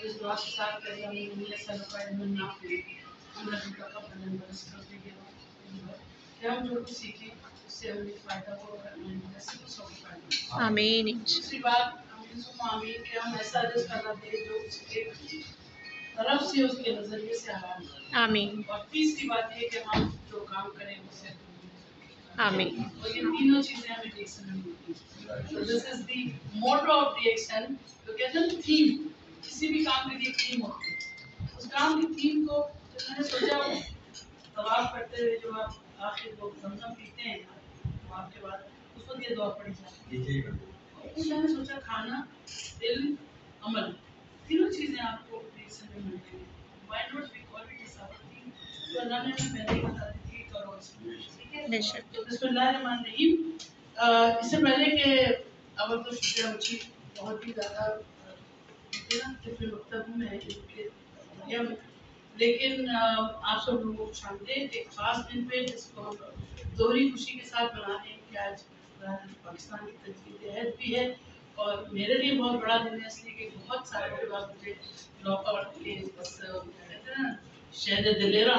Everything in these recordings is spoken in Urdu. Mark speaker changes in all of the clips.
Speaker 1: اس دعا کے ساتھ کریں گے یہ سب من نہ ہوئے ہمارا دل کا قبل برس کر دے گا کہ ہم جو کچھ سیکھیں اس سے ہمیں فائدہ ہو اور ہمیں سب کو فائدہ.
Speaker 2: آمین.
Speaker 1: دوسری بات آمین کہ ہم ایسا رزق اللہ دے جو اس کے طرف سے اس کے نظریے سے حرام ہے.
Speaker 2: آمین.
Speaker 1: اور تیسری بات یہ کہ ہم جو کام کریں اس سے
Speaker 2: آمین.
Speaker 1: اور یہ تینوں چیزیں ہمیں DXN میں ملتی ہیں. So this is the motto of DXN. تو کہتے ہیں تھیم کسی بھی کام کے لیے تھیم ہوتی ہے. اس کام کی تھیم کو جو میں نے سوچا طواف کرتے ہوئے جو آپ آخر وہ زمزم پیتے ہیں طواف کے بعد اس وقت یہ دعا پڑھی جاتی ہے. اور میں نے سوچا کھانا دل عمل تینوں چیزیں آپ کو DXN میں ملتی ہیں. Why not we call it a Sabahat? تو اللہ نے ہمیں پہلے ہی بتا دی تھی کرو اس میں. تو بسم اللہ الرحمن الرحیم. اس سے پہلے کہ اول تو شکریہ مجھے بہت ہی زیادہ مکتب میں لیکن آپ سب لوگوں کو شامل ایک خاص دن پہ جس کو ہم دوہری خوشی کے ساتھ منا رہے ہیں کہ آج پاکستان کی تجدید عہد بھی ہے اور میرے لیے بہت بڑا دن ہے اس لیے کہ بہت سارے کے بعد مجھے لاک آؤٹ کے بس کہتے ہیں نا شہر دلیرا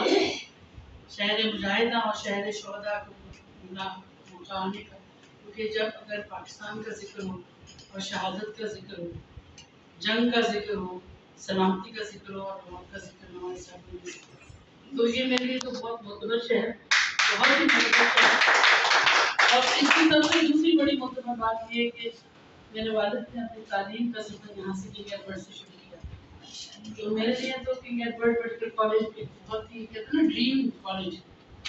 Speaker 1: شہر مجاہدہ اور شہر شہداء کو موقع آنے کا. کیونکہ جب اگر پاکستان کا ذکر ہو اور شہادت کا ذکر ہو جنگ کا ذکر ہو سلامتی کا ذکر ہو اور موت کا ذکر ہو تو یہ میرے لیے تو بہت معتبر شہر بہت ہی معتبر شہر. اور اس کی سب سے دوسری بڑی معتبر بات یہ ہے کہ میرے والد نے اپنی تعلیم کا سفر یہاں سے کنگ ایڈورڈ سے شروع کیا. تو میرے لیے تو کنگ ایڈورڈ میڈیکل کالج ایک بہت ہی کہتے ہیں نا ڈریم کالج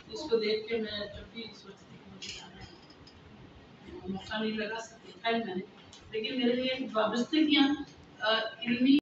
Speaker 1: جس کو دیکھ کے میں جب بھی سوچتی تھی کہ مجھے جانا ہے موقع نہیں لگا دیکھا ہی میں نے لیکن میرے لیے وابستگیاں علمی